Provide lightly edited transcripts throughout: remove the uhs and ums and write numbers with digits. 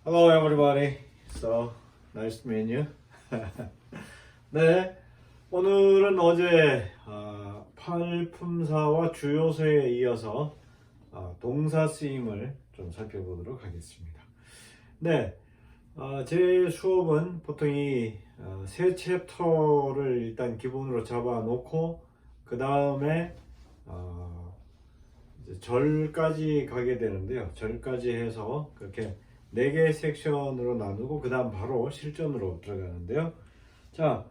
Hello everybody. So nice to meet you. 네, 오늘은 어제 팔품사와 주요소에 이어서 동사 쓰임을 좀 살펴보도록 하겠습니다. 네, 제 수업은 보통 이 세 챕터를 일단 기본으로 잡아놓고 그 다음에 절까지 가게 되는데요. 절까지 해서 그렇게 4개의 섹션으로 나누고 그 다음 바로 실전으로 들어가는데요. 자,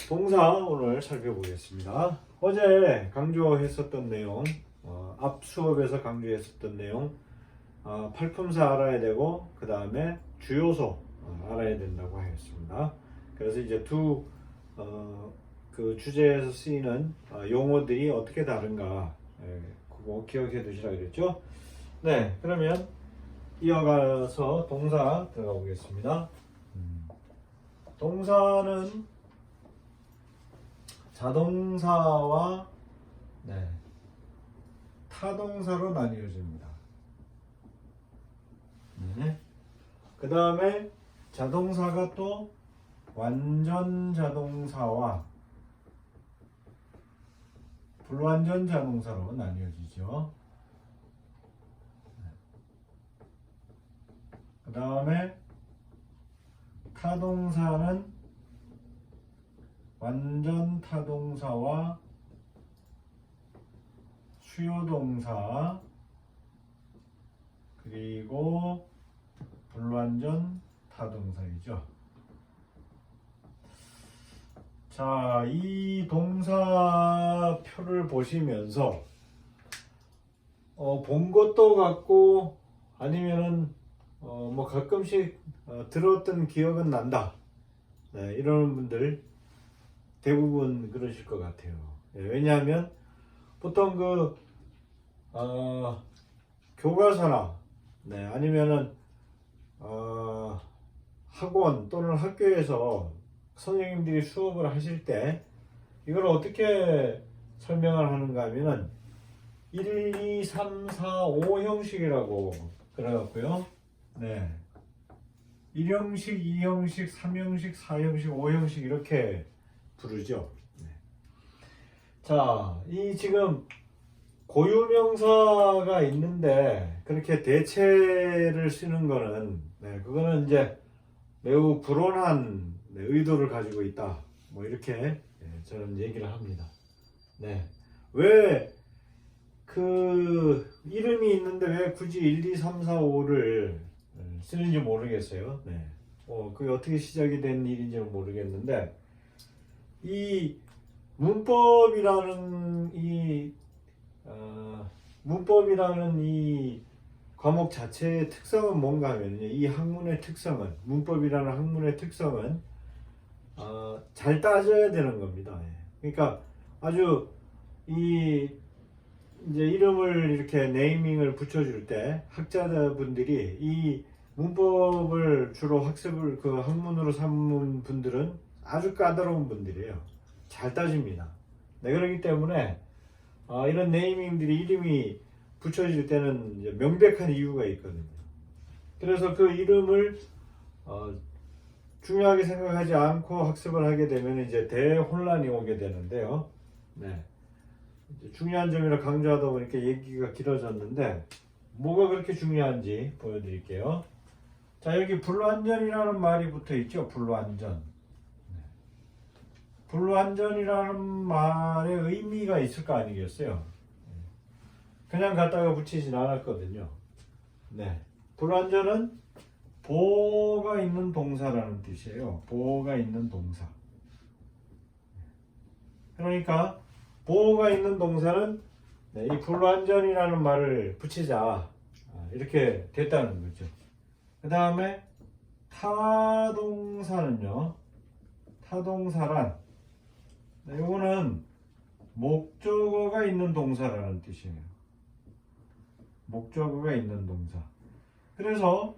동사 오늘 살펴보겠습니다. 어제 강조했었던 내용, 앞 수업에서 강조했었던 내용, 팔품사 알아야 되고 그 다음에 주요소 알아야 된다고 하였습니다. 그래서 이제 그 주제에서 쓰이는 용어들이 어떻게 다른가 그거 기억해 두시라 그랬죠. 네, 그러면 이어가서 동사 들어가 보겠습니다. 동사는 자동사와 타동사로 나뉘어집니다. 그 다음에 자동사가 또 완전 자동사와 불완전 자동사로 나뉘어지죠. 그 다음에 타동사는 완전 타동사와 수요동사 그리고 불완전 타동사이죠. 자, 이 동사표를 보시면서 본 것도 같고 아니면은 뭐 가끔씩 들었던 기억은 난다. 네, 이런 분들 대부분 그러실 것 같아요. 네, 왜냐하면 보통 교과서나 아니면은 학원 또는 학교에서 선생님들이 수업을 하실 때 이걸 어떻게 설명을 하는가 하면은 1, 2, 3, 4, 5 형식이라고 그래갖고요. 네. 1형식, 2형식, 3형식, 4형식, 5형식 이렇게 부르죠. 네. 자, 이 지금 고유명사가 있는데 그렇게 대체를 쓰는 거는 그거는 이제 매우 불온한 의도를 가지고 있다. 뭐 이렇게 저는 얘기를 합니다. 네. 왜 그 이름이 있는데 왜 굳이 1, 2, 3, 4, 5를 쓰는지 모르겠어요. 네. 그게 어떻게 시작이 된 일인지는 모르겠는데 이 문법이라는 이 과목 자체의 특성은 뭔가 하면 이 학문의 특성은 문법이라는 학문의 특성은 잘 따져야 되는 겁니다. 그러니까 아주 이제 이름을 이렇게 네이밍을 붙여줄 때 학자분들이 이 문법을 주로 학습을 그 학문으로 삼은 분들은 아주 까다로운 분들이에요. 잘 따집니다. 그렇기 때문에 이런 네이밍들이 이름이 붙여질 때는 이제 명백한 이유가 있거든요. 그래서 그 이름을 중요하게 생각하지 않고 학습을 하게 되면 이제 대혼란이 오게 되는데요. 네. 중요한 점이라 강조하다 보니까 얘기가 길어졌는데 뭐가 그렇게 중요한지 보여드릴게요. 자, 여기 불완전이라는 말이 붙어 있죠. 불완전. 불완전이라는 말의 의미가 있을 거 아니겠어요. 그냥 갖다가 붙이진 않았거든요. 네. 불완전은 보가 있는 동사라는 뜻이에요. 보가 있는 동사. 그러니까 보호가 있는 동사는 이 불완전이라는 말을 붙이자 이렇게 됐다는 거죠. 그 다음에 타동사는요. 타동사란 이거는 목적어가 있는 동사라는 뜻이에요. 목적어가 있는 동사. 그래서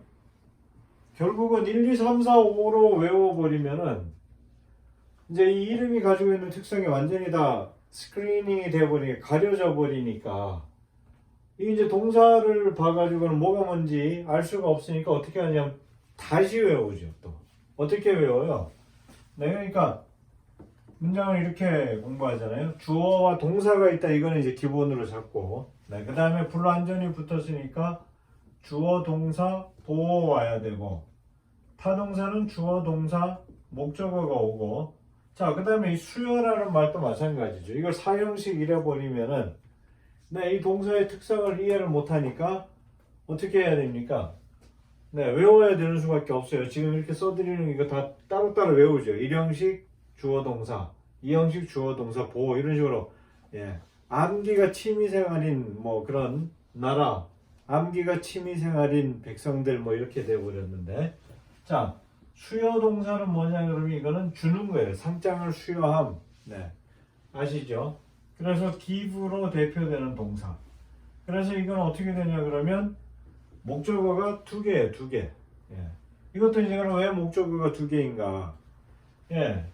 결국은 1, 2, 3, 4, 5로 외워버리면은 이제 이 이름이 가지고 있는 특성이 완전히 다 스크리닝이 되어버리니까 가려져 버리니까 이게 이제 동사를 봐가지고는 뭐가 뭔지 알 수가 없으니까 어떻게 하냐면 다시 외우죠. 또 어떻게 외워요? 네, 그러니까 문장을 이렇게 공부하잖아요. 주어와 동사가 있다. 이거는 이제 기본으로 잡고, 네, 그 다음에 불완전히 붙었으니까 주어, 동사, 보호 와야 되고, 타동사는 주어, 동사, 목적어가 오고, 자, 그 다음에 이 수요라는 말도 마찬가지죠. 이걸 사형식 이래버리면은, 네, 이 동사의 특성을 이해를 못하니까 어떻게 해야 됩니까? 네, 외워야 되는 수밖에 없어요. 지금 이렇게 써드리는 이거 다 따로따로 외우죠. 1형식 주어 동사, 2형식 주어 동사 보호 이런 식으로. 예, 암기가 취미생활인 뭐 그런 나라, 암기가 취미생활인 백성들 뭐 이렇게 돼버렸는데, 자, 수요 동사는 뭐냐 그러면 이거는 주는 거예요. 상장을 수여함. 네, 아시죠? 그래서 give로 대표되는 동사. 그래서 이건 어떻게 되냐 그러면 목적어가 두 개예요, 두 개. 예. 이것도 이제 그럼 왜 목적어가 두 개인가? 예.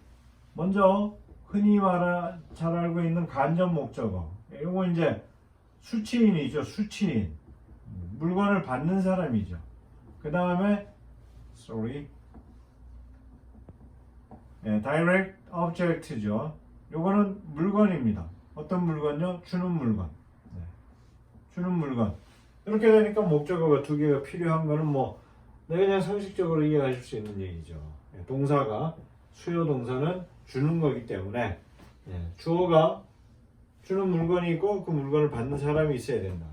먼저 흔히 잘 알고 있는 간접 목적어. 이거 이제 수취인이죠, 수취인. 물건을 받는 사람이죠. 그 다음에 예, direct object죠. 요거는 물건입니다. 어떤 물건요? 주는 물건. 네. 주는 물건. 이렇게 되니까 목적어가 두 개가 필요한 거는 뭐 그냥 상식적으로 이해하실 수 있는 얘기죠. 동사가 수요 동사는 주는 거기 때문에 주어가 주는 물건이 있고 그 물건을 받는 사람이 있어야 된다.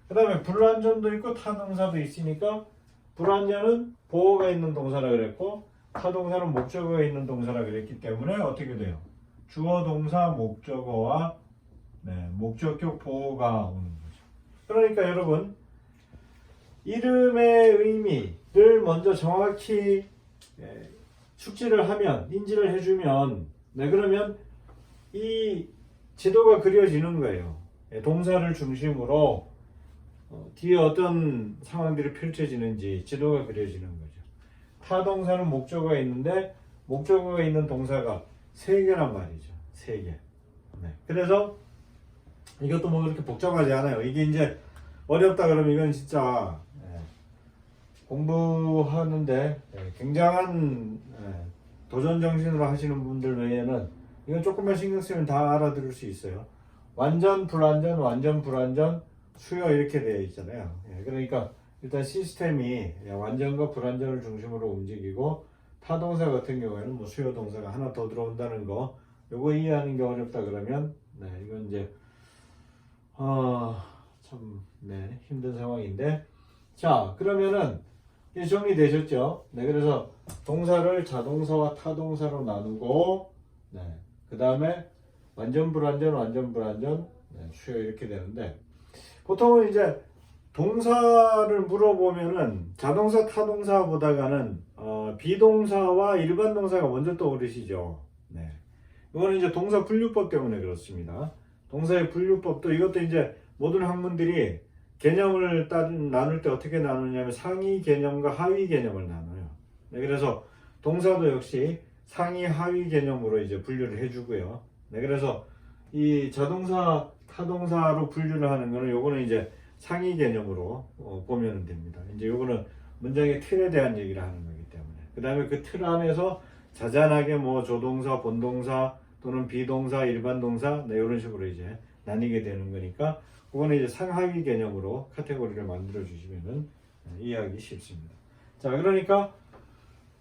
그 다음에 불완전도 있고 타동사도 있으니까 불완전은 보호가 있는 동사라 그랬고 타동사는 목적어가 있는 동사라 그랬기 때문에 어떻게 돼요? 주어 동사 목적어와 목적격 보호가 오는 거죠. 그러니까 여러분 이름의 의미를 먼저 정확히 숙지를 하면 인지를 해주면 그러면 이 지도가 그려지는 거예요. 동사를 중심으로 뒤에 어떤 상황들이 펼쳐지는지 지도가 그려지는 거죠. 타동사는 목적어가 있는데 목적어가 있는 동사가 세 개란 말이죠. 세 개. 그래서 이것도 뭐 그렇게 복잡하지 않아요. 이게 이제 어렵다 그러면 이건 진짜 공부하는데 굉장한 도전 정신으로 하시는 분들 외에는 이건 조금만 신경 쓰면 다 알아들을 수 있어요. 완전 불완전, 완전 불완전, 수요 이렇게 되어 있잖아요. 그러니까 일단 시스템이 완전과 불완전을 중심으로 움직이고 타동사 같은 경우에는 뭐 수요 동사가 하나 더 들어온다는 거 요거 이해하는 게 어렵다 그러면 이건 이제 참 힘든 상황인데, 자 그러면은 이제 정리되셨죠? 그래서 동사를 자동사와 타동사로 나누고 그 다음에 완전 불완전, 완전 불완전, 수요 이렇게 되는데, 보통은 이제 동사를 물어보면은 자동사, 타동사보다가는 비동사와 일반 동사가 먼저 떠오르시죠. 이거는 이제 동사 분류법 때문에 그렇습니다. 동사의 분류법도 이것도 이제 모든 학문들이 개념을 나눌 때 어떻게 나누냐면 상위 개념과 하위 개념을 나눠요. 그래서 동사도 역시 상위 하위 개념으로 이제 분류를 해주고요. 그래서 이 자동사 타동사로 분류를 하는 거는 요거는 이제 상위 개념으로 보면 됩니다. 이제 요거는 문장의 틀에 대한 얘기를 하는 거기 때문에 그 다음에 그 틀 안에서 자잘하게 뭐 조동사, 본동사 또는 비동사, 일반 동사 이런 식으로 이제 나뉘게 되는 거니까 그거는 이제 상하위 개념으로 카테고리를 만들어 주시면은 이해하기 쉽습니다. 자, 그러니까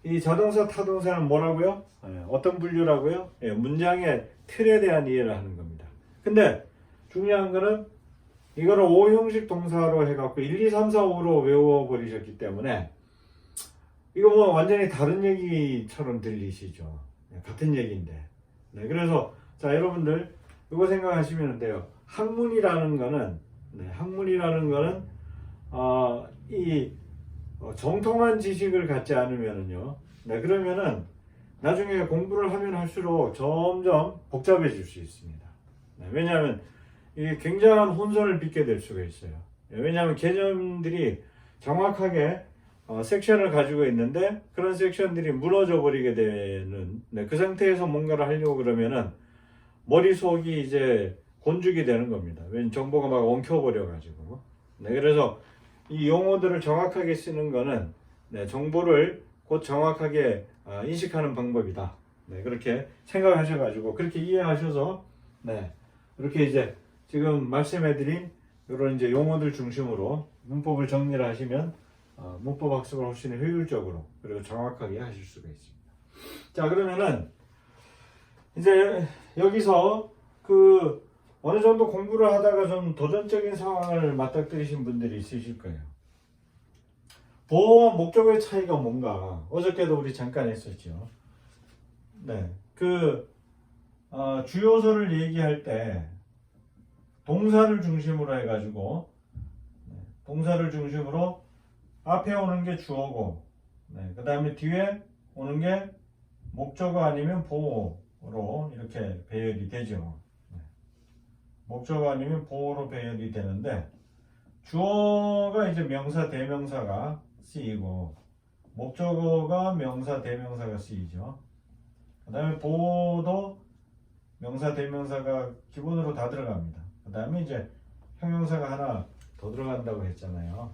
이 자동사, 타동사는 뭐라고요? 어떤 분류라고요? 문장의 틀에 대한 이해를 하는 겁니다. 근데 중요한 거는 이거를 5형식 동사로 해갖고 1, 2, 3, 4, 5로 외워버리셨기 때문에 이거 뭐 완전히 다른 얘기처럼 들리시죠? 같은 얘기인데. 그래서 자 여러분들 이거 생각하시면 돼요. 학문이라는 거는 정통한 지식을 갖지 않으면은요. 그러면은 나중에 공부를 하면 할수록 점점 복잡해질 수 있습니다. 왜냐하면 이게 굉장한 혼선을 빚게 될 수가 있어요. 왜냐하면 개념들이 정확하게 섹션을 가지고 있는데 그런 섹션들이 무너져 버리게 되는 그 상태에서 뭔가를 하려고 그러면은 머릿속이 이제 곤죽이 되는 겁니다. 왜냐면 정보가 막 엉켜버려 가지고. 그래서 이 용어들을 정확하게 쓰는 거는 네, 정보를 곧 정확하게 인식하는 방법이다. 네, 그렇게 생각하셔가지고 그렇게 이해하셔서 네, 이렇게 이제 지금 말씀해드린 이런 이제 용어들 중심으로 문법을 정리를 하시면 문법 학습을 훨씬 효율적으로 그리고 정확하게 하실 수가 있습니다. 자, 그러면은 이제 여기서 그 어느 정도 공부를 하다가 좀 도전적인 상황을 맞닥뜨리신 분들이 있으실 거예요. 보어와 목적어의 차이가 뭔가 어저께도 우리 잠깐 했었죠. 네, 그 주요소를 얘기할 때 동사를 중심으로 해가지고 동사를 중심으로 앞에 오는 게 주어고 그 다음에 뒤에 오는 게 목적어 아니면 보어로 이렇게 배열이 되죠. 목적어 아니면 보어로 배열이 되는데 주어가 이제 명사 대명사가 쓰이고 목적어가 명사 대명사가 쓰이죠. 그 다음에 보어도 명사 대명사가 기본으로 다 들어갑니다. 그 다음에 이제 형용사가 하나 더 들어간다고 했잖아요.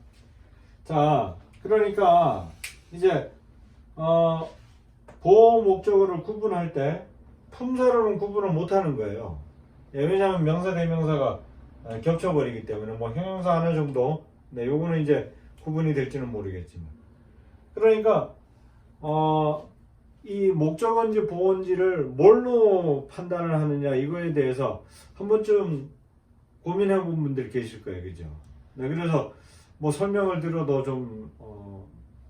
자, 그러니까 이제 보어 목적어를 구분할 때 품사로는 구분을 못하는 거예요. 왜냐하면 명사 대명사가 겹쳐버리기 때문에 뭐 형용사 하나 정도 요거는 이제 구분이 될지는 모르겠지만 그러니까 이 목적어인지 보어인지를 뭘로 판단을 하느냐 이거에 대해서 한 번쯤 고민해 본 분들이 계실 거예요. 그죠? 네, 그래서 뭐 설명을 들어도 좀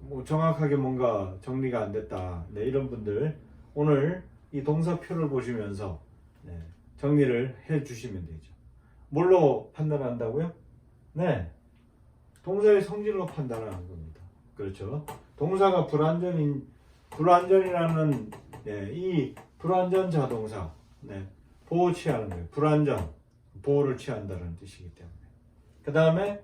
뭐 정확하게 뭔가 정리가 안 됐다. 네, 이런 분들 오늘 이 동사표를 보시면서 정리를 해 주시면 되죠. 뭘로 판단한다고요? 네, 동사의 성질로 판단을 하는 겁니다. 그렇죠? 동사가 불완전이라는 이 불완전 자동사 보호 취하는 거예요. 불완전 보호를 취한다는 뜻이기 때문에 그 다음에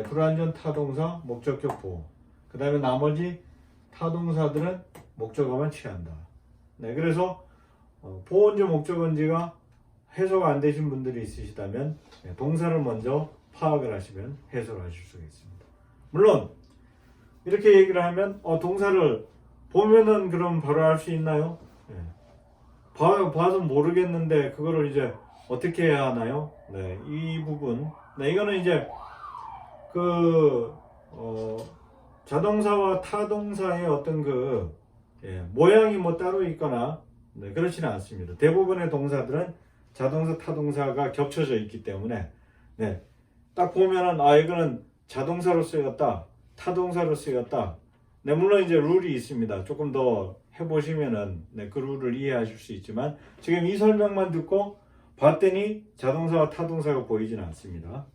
불완전 타동사 목적격 보호 그 다음에 나머지 타동사들은 목적어만 취한다. 그래서 보호인지 목적어인지가 해소가 안 되신 분들이 있으시다면 동사를 먼저 파악을 하시면 해소를 하실 수가 있습니다. 물론 이렇게 얘기를 하면 동사를 보면은 그럼 바로 알 수 있나요? 봐서 모르겠는데 그거를 이제 어떻게 해야 하나요? 이 부분 이거는 이제 그 자동사와 타동사의 어떤 그 모양이 뭐 따로 있거나 그렇지는 않습니다. 대부분의 동사들은 자동사, 타동사가 겹쳐져 있기 때문에 딱 보면은 이거는 자동사로 쓰였다, 타동사로 쓰였다. 물론 이제 룰이 있습니다. 조금 더 해보시면은 그 룰을 이해하실 수 있지만 지금 이 설명만 듣고 봤더니 자동사와 타동사가 보이지는 않습니다.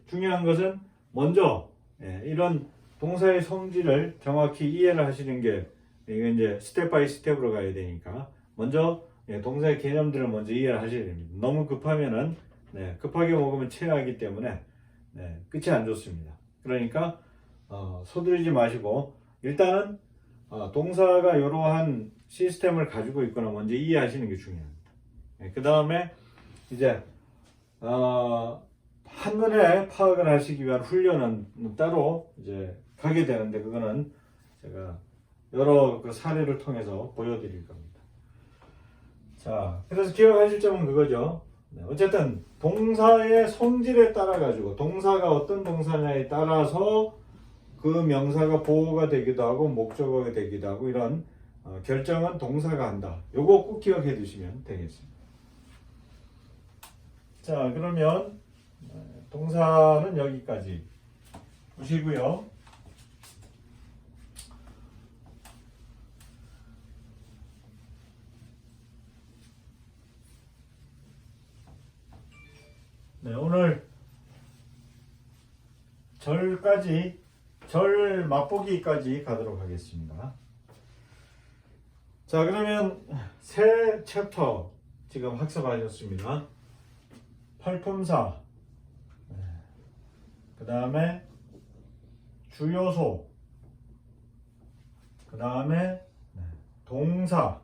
중요한 것은 먼저 이런 동사의 성질을 정확히 이해를 하시는 게 이게 이제 스텝 바이 스텝으로 가야 되니까 먼저 동사의 개념들을 먼저 이해를 하셔야 됩니다. 너무 급하면은 급하게 먹으면 체하기 때문에 끝이 안 좋습니다. 그러니까 서두르지 마시고 일단은 동사가 이러한 시스템을 가지고 있거나 먼저 이해하시는 게 중요합니다. 그 다음에 이제 한눈에 파악을 하시기 위한 훈련은 따로 이제 가게 되는데 그거는 제가 여러 그 사례를 통해서 보여드릴 겁니다. 자, 그래서 기억하실 점은 그거죠. 어쨌든 동사의 성질에 따라 가지고 동사가 어떤 동사냐에 따라서 그 명사가 보호가 되기도 하고 목적어가 되기도 하고 이런 결정은 동사가 한다. 요거 꼭 기억해 두시면 되겠습니다. 자, 그러면 동사는 여기까지 보시고요. 오늘 절 맛보기까지 가도록 하겠습니다. 자, 그러면 새 챕터 지금 학습하셨습니다. 팔품사, 그 다음에 주요소, 그 다음에 동사,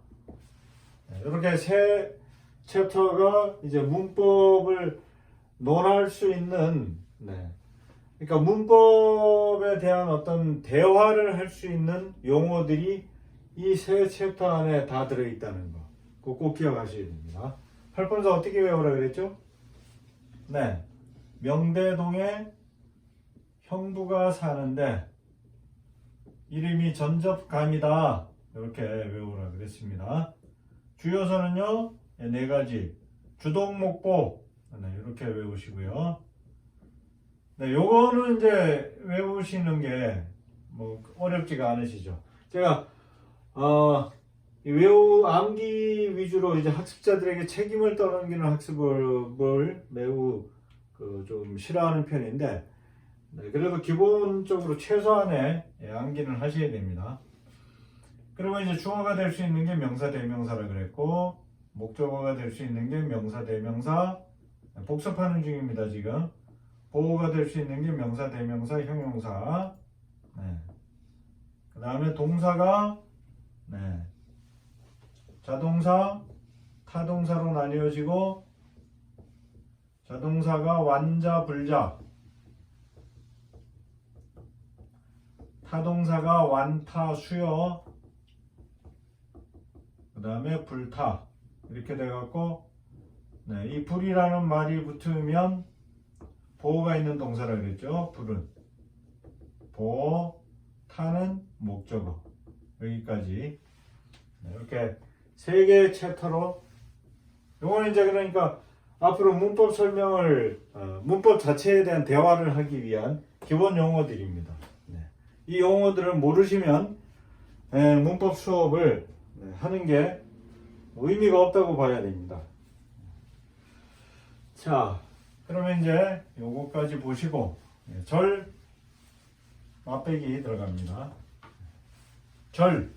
이렇게 세 챕터가 이제 문법을 논할 수 있는 그러니까 문법에 대한 어떤 대화를 할 수 있는 용어들이 이 세 챕터 안에 다 들어있다는 거. 그거 꼭 기억하셔야 됩니다. 팔번서 어떻게 외우라 그랬죠? 네. 명대동에 형부가 사는데 이름이 전접감이다. 이렇게 외우라 그랬습니다. 주요서는요, 네 가지. 주동목보. 네, 이렇게 외우시고요. 네, 요거는 이제 외우시는 게 뭐 어렵지가 않으시죠. 제가 암기 위주로 이제 학습자들에게 책임을 떠넘기는 학습을 매우 좀 싫어하는 편인데, 네, 그래도 기본적으로 최소한의 암기는 하셔야 됩니다. 그리고 이제 주어가 될 수 있는 게 명사, 대명사라 그랬고, 목적어가 될 수 있는 게 명사, 대명사, 복습하는 중입니다, 지금. 보호가 될 수 있는 게 명사, 대명사, 형용사. 네. 그 다음에 동사가, 네. 자동사, 타동사로 나뉘어지고, 자동사가 완자, 불자, 타동사가 완타, 수여, 그 다음에 불타, 이렇게 돼갖고, 네, 이 불이라는 말이 붙으면 보호가 있는 동사라 그랬죠. 불은 보호, 타는 목적어. 여기까지. 네, 이렇게 세 개의 챕터로. 요거는 이제 그러니까 앞으로 문법 설명을 문법 자체에 대한 대화를 하기 위한 기본 용어들입니다. 네. 이 용어들을 모르시면 문법 수업을 하는 게 의미가 없다고 봐야 됩니다. 자, 그러면 이제 요거까지 보시고 절 맛배기 들어갑니다. 절.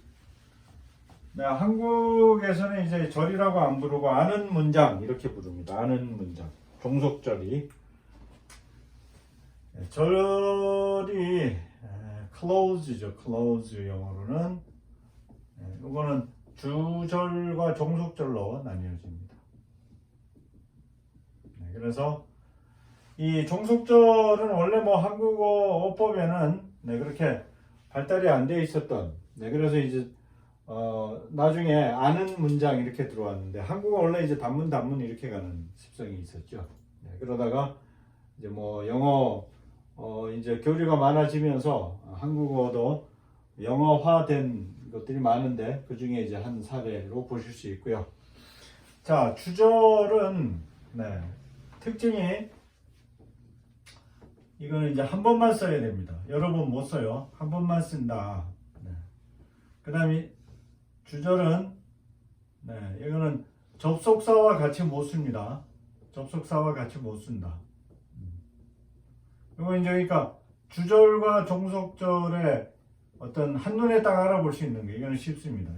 네, 한국에서는 이제 절이라고 안 부르고 아는 문장 이렇게 부릅니다. 아는 문장. 종속절이. 절이 close죠. close 영어로는. 이거는 주절과 종속절로 나뉘어집니다. 네, 그래서 이 종속절은 원래 뭐 한국어 어법에는 그렇게 발달이 안 돼 있었던. 네, 그래서 이제 나중에 아는 문장 이렇게 들어왔는데 한국어 원래 이제 단문 이렇게 가는 습성이 있었죠. 네, 그러다가 이제 뭐 영어 이제 교류가 많아지면서 한국어도 영어화된 것들이 많은데 그 중에 이제 한 사례로 보실 수 있고요. 자, 주절은 특징이 이거는 이제 한 번만 써야 됩니다. 여러 번 못 써요. 한 번만 쓴다. 그 다음에 주절은 이거는 접속사와 같이 못 씁니다. 접속사와 같이 못 쓴다. 이거 이제 그러니까 주절과 종속절의 어떤 한눈에 딱 알아볼 수 있는 게 이거는 쉽습니다.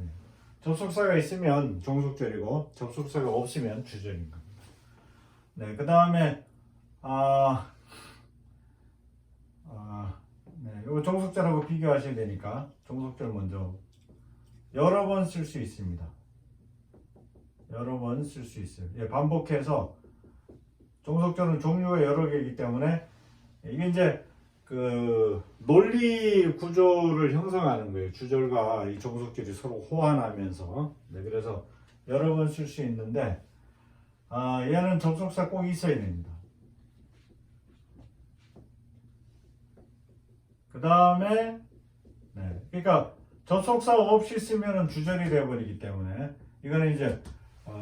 접속사가 있으면 종속절이고 접속사가 없으면 주절인 겁니다. 네, 그 다음에 이거 종속절하고 비교하셔야 되니까 종속절 먼저 여러 번 쓸 수 있습니다. 여러 번 쓸 수 있어요. 반복해서 종속절은 종류가 여러 개이기 때문에 이게 이제 그 논리 구조를 형성하는 거예요. 주절과 이 종속절이 서로 호환하면서. 네, 그래서 여러 번 쓸 수 있는데 얘는 접속사 꼭 있어야 됩니다. 그 다음에 그러니까 접속사 없이 쓰면 주절이 되어버리기 때문에 이거는 이제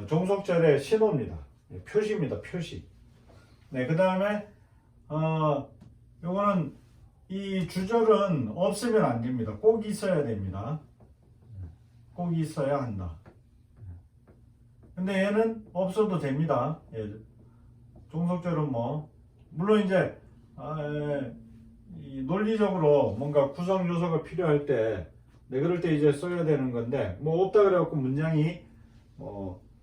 종속절의 신호입니다. 표시입니다. 표시. 네, 그 다음에 요거는 이 주절은 없으면 안 됩니다. 꼭 있어야 됩니다. 꼭 있어야 한다. 근데 얘는 없어도 됩니다. 종속절은 뭐 물론 이제 이 논리적으로 뭔가 구성 요소가 필요할 때 그럴 때 이제 써야 되는 건데 뭐 없다 그래갖고 문장이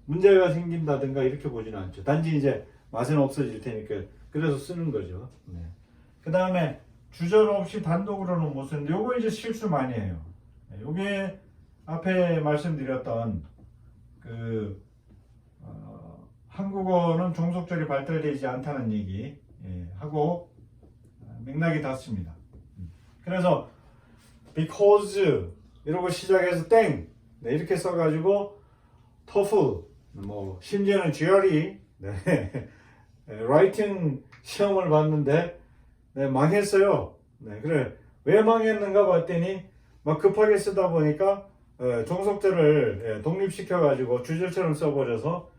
문제가 생긴다든가 이렇게 보지는 않죠. 단지 이제 맛은 없어질 테니까 그래서 쓰는 거죠. 그 다음에 주절 없이 단독으로는 못 쓰는데 요거 이제 실수 많이 해요. 요게 앞에 말씀드렸던 한국어는 종속절이 발달되지 않다는 얘기 하고 맥락이 닿습니다. 그래서 because 이러고 시작해서 땡 네, 이렇게 써가지고 TOEFL 뭐 심지어는 GRE 네, 라이팅 시험을 봤는데 네, 망했어요. 네, 그래 왜 망했는가 봤더니 막 급하게 쓰다 보니까 종속절을 독립시켜가지고 주절처럼 써버려서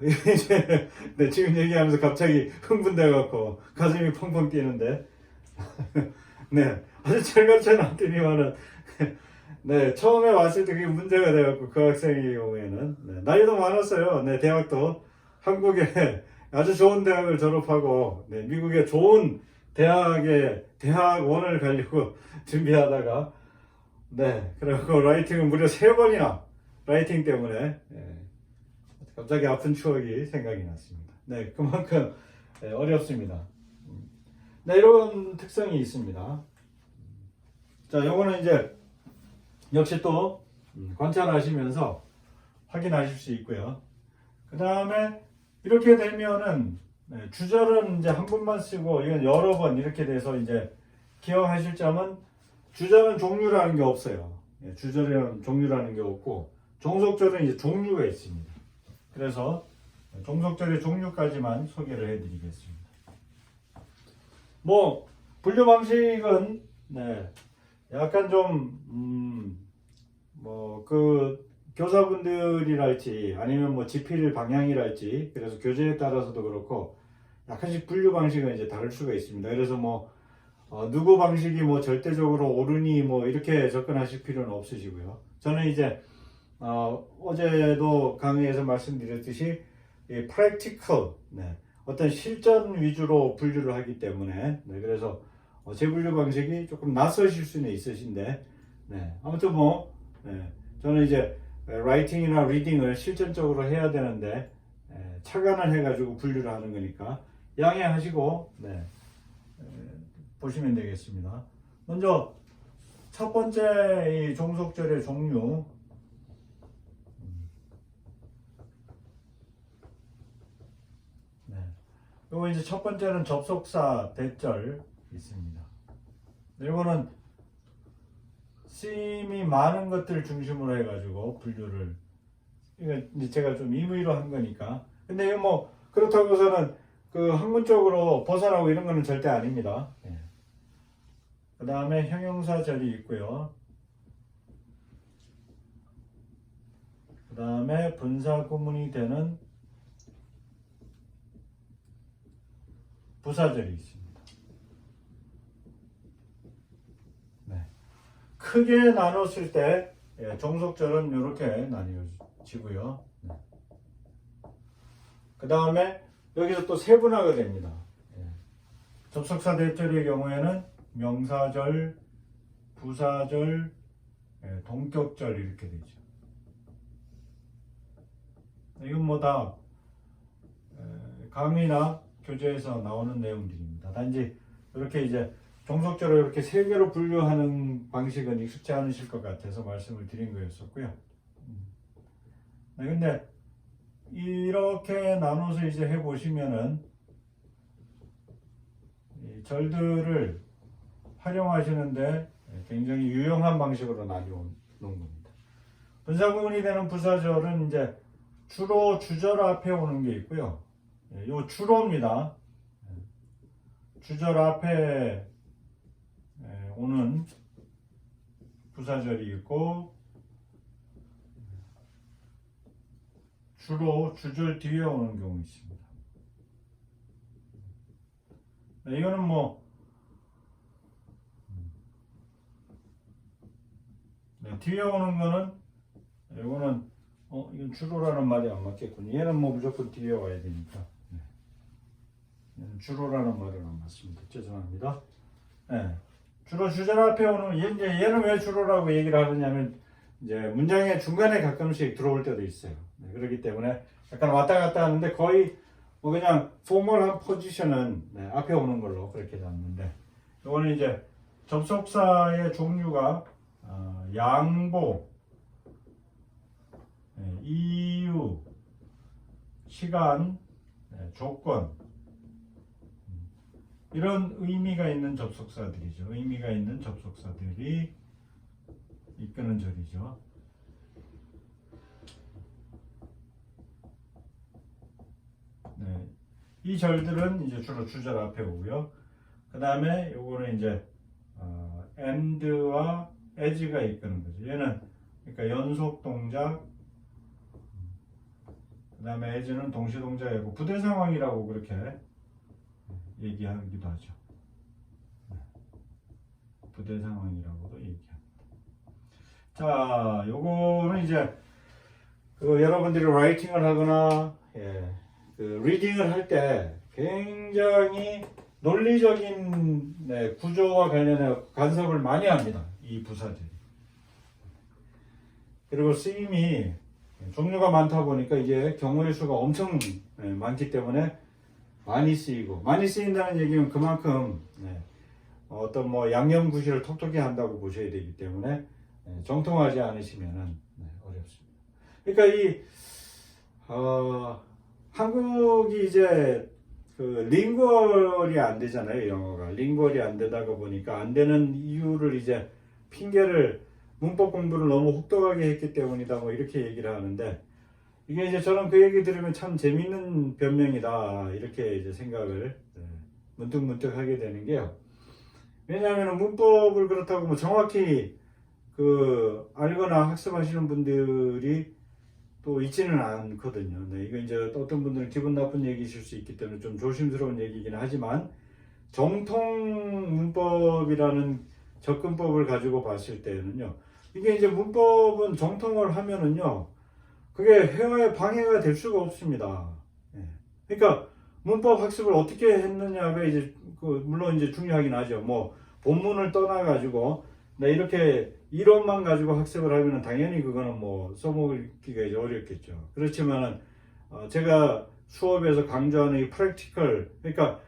이제 네, 지금 얘기하면서 갑자기 흥분돼갖고 가슴이 펑펑 뛰는데 네 아주 철같이 나왔더니만은 네 처음에 왔을 때 그게 문제가 돼갖고 그 학생의 경우에는 네, 나이도 많았어요. 네 대학도 한국에 아주 좋은 대학을 졸업하고 네, 미국의 좋은 대학에 대학원을 가려고 준비하다가 네 그리고 라이팅을 무려 3번이나 라이팅 때문에 갑자기 아픈 추억이 생각이 났습니다. 네 그만큼 어렵습니다. 네 이런 특성이 있습니다. 자 요거는 이제 역시 또 관찰하시면서 확인하실 수 있고요. 그 다음에 이렇게 되면은 주절은 이제 한 번만 쓰고 이건 여러 번 이렇게 돼서 이제 기억하실 점은 주절은 종류라는 게 없어요. 주절이라는 종류라는 게 없고 종속절은 이제 종류가 있습니다. 그래서 종속절의 종류까지만 소개를 해드리겠습니다. 뭐 분류 방식은 네, 약간 좀 뭐 그 교사분들이랄지 아니면 뭐 지필 방향이랄지 그래서 교재에 따라서도 그렇고 약간씩 분류 방식은 이제 다를 수가 있습니다. 그래서 뭐 누구 방식이 뭐 절대적으로 옳으니 뭐 이렇게 접근하실 필요는 없으시고요. 저는 이제 어제도 강의에서 말씀드렸듯이 이 practical 네, 어떤 실전 위주로 분류를 하기 때문에 네, 그래서 재분류 방식이 조금 낯서실 수는 있으신데 네, 아무튼 뭐 네, 저는 이제 라이팅이나 리딩을 실전적으로 해야 되는데 착안을 해가지고 분류를 하는 거니까 양해하시고 네, 보시면 되겠습니다. 먼저 첫 번째 이 종속절의 종류 네, 요거 이제 첫 번째는 접속사 대절 있습니다. 이거는 쓰임이 많은 것들 중심으로 해가지고 분류를 이거 이제 제가 좀 임의로 한 거니까 근데 이거 뭐 그렇다고 해서는 그 학문적으로 벗어나고 이런 거는 절대 아닙니다. 예. 그 다음에 형용사절이 있고요. 그 다음에 분사구문이 되는 부사절이 있습니다. 네. 크게 나눴을 때 종속절은 이렇게 나뉘어지고요. 네. 그 다음에 여기서 또 세분화가 됩니다. 접속사 대절의 경우에는 명사절, 부사절, 동격절 이렇게 되죠. 이건 뭐 다 강의나 교재에서 나오는 내용들입니다. 단지 이렇게 이제 종속절을 이렇게 세 개로 분류하는 방식은 익숙지 않으실 것 같아서 말씀을 드린 거였었고요. 네, 근데 이렇게 나눠서 이제 해보시면은 이 절들을 활용하시는데 굉장히 유용한 방식으로 나뉘어 놓은 겁니다. 분사구문이 되는 부사절은 이제 주로 주절 앞에 오는 게 있고요. 요 주로입니다. 주절 앞에 오는 부사절이 있고 주로 주절 뒤에 오는 경우 있습니다. 이거는 뭐 뒤에 오는 거는 이거는 이건 주로라는 말이 안 맞겠군요. 얘는 뭐 무조건 뒤에 와야 되니까 주로라는 말은 안 맞습니다. 죄송합니다. 네. 주로 주절 앞에 오는 얘는 왜 주로라고 얘기를 하느냐면 이제 문장의 중간에 가끔씩 들어올 때도 있어요. 네, 그렇기 때문에 약간 왔다 갔다 하는데 거의 뭐 그냥 포멀한 포지션은 앞에 오는 걸로 그렇게 잡는데 이거는 이제 접속사의 종류가 양보, 이유, 시간, 조건 이런 의미가 있는 접속사들이죠. 의미가 있는 접속사들이 이끄는 절이죠. 네, 이 절들은 이제 주로 주절 앞에 오고요. 그 다음에 요거는 이제 and와 as가 이끄는 거죠. 얘는 그러니까 연속 동작, 그 다음에 as는 동시 동작이고 부대 상황이라고 그렇게 얘기하기도 하죠. 부대 상황이라고도 얘기합니다. 자, 요거는 이제 여러분들이 라이팅을 하거나 리딩을 할 때 굉장히 논리적인 구조와 관련해 간섭을 많이 합니다. 이 부사들이. 그리고 쓰임이 종류가 많다 보니까 이제 경우의 수가 엄청 많기 때문에 많이 쓰이고, 많이 쓰인다는 얘기는 그만큼 어떤 뭐 양념구실을 톡톡히 한다고 보셔야 되기 때문에 정통하지 않으시면은 어렵습니다. 그러니까 이 한국이 이제 링구얼이 안 되잖아요. 영어가 링구얼이 안 되다가 보니까 안 되는 이유를 이제 핑계를 문법 공부를 너무 혹독하게 했기 때문이다 뭐 이렇게 얘기를 하는데, 이게 이제 저는 그 얘기 들으면 참 재밌는 변명이다 이렇게 이제 생각을 문득문득 하게 되는 게요. 왜냐하면 문법을 그렇다고 뭐 정확히 알거나 학습하시는 분들이 또 있지는 않거든요. 네, 이거 이제 어떤 분들은 기분 나쁜 얘기실 수 있기 때문에 좀 조심스러운 얘기긴 하지만, 정통 문법이라는 접근법을 가지고 봤을 때는요, 이게 이제 문법은 정통을 하면은요, 그게 회화에 방해가 될 수가 없습니다. 그러니까 문법 학습을 어떻게 했느냐가 이제 물론 이제 중요하긴 하죠. 뭐 본문을 떠나 가지고 이렇게 이론만 가지고 학습을 하면은 당연히 그거는 뭐 써먹기가 이제 어렵겠죠. 그렇지만은 제가 수업에서 강조하는 이 프랙티컬, 그러니까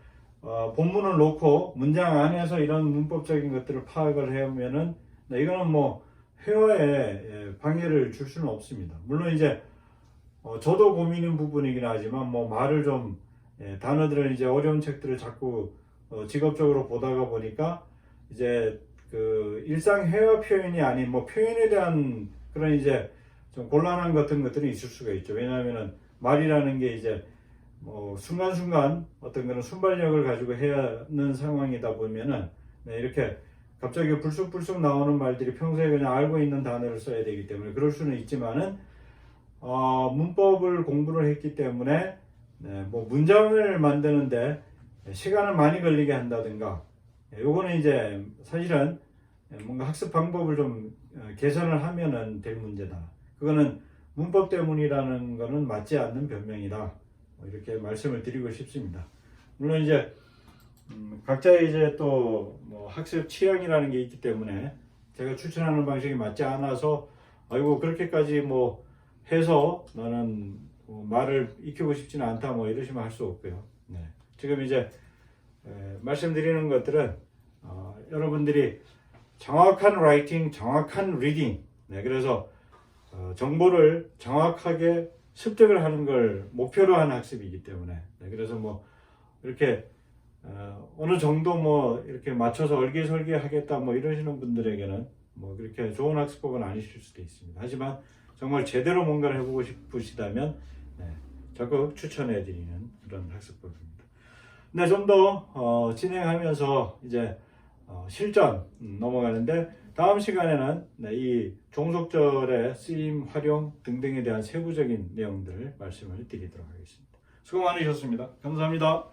본문을 놓고 문장 안에서 이런 문법적인 것들을 파악을 해오면은 이거는 뭐 회화에 방해를 줄 수는 없습니다. 물론 이제 저도 고민인 부분이긴 하지만 뭐 말을 좀 단어들을 이제 어려운 책들을 자꾸 직업적으로 보다가 보니까 이제 일상 회화 표현이 아닌 뭐 표현에 대한 그런 이제 좀 곤란한 같은 것들이 있을 수가 있죠. 왜냐하면은 말이라는 게 이제 뭐 순간순간 어떤 그런 순발력을 가지고 해야 하는 상황이다 보면은 이렇게 갑자기 불쑥불쑥 나오는 말들이 평소에 그냥 알고 있는 단어를 써야 되기 때문에 그럴 수는 있지만은 문법을 공부를 했기 때문에 뭐 문장을 만드는데 시간을 많이 걸리게 한다든가, 요거는 이제 사실은 뭔가 학습 방법을 좀 개선을 하면은 될 문제다. 그거는 문법 때문이라는 거는 맞지 않는 변명이다. 이렇게 말씀을 드리고 싶습니다. 물론 이제 각자의 이제 또 뭐 학습 취향이라는 게 있기 때문에 제가 추천하는 방식이 맞지 않아서 아이고 그렇게까지 뭐 해서 나는 말을 익히고 싶지는 않다 뭐 이러시면 할 수 없고요. 지금 이제 말씀드리는 것들은 여러분들이 정확한 라이팅, 정확한 리딩, 그래서 정보를 정확하게 습득을 하는 걸 목표로 한 학습이기 때문에 그래서 뭐 이렇게 어느 정도 뭐 이렇게 맞춰서 얼개설계 하겠다 뭐 이러시는 분들에게는 뭐 그렇게 좋은 학습법은 아니실 수도 있습니다. 하지만 정말 제대로 뭔가를 해보고 싶으시다면 적극 추천해 드리는 그런 학습법입니다. 네, 좀 더 진행하면서 이제 실전 넘어가는데, 다음 시간에는 이 종속절의 쓰임, 활용 등등에 대한 세부적인 내용들 말씀을 드리도록 하겠습니다. 수고 많으셨습니다. 감사합니다.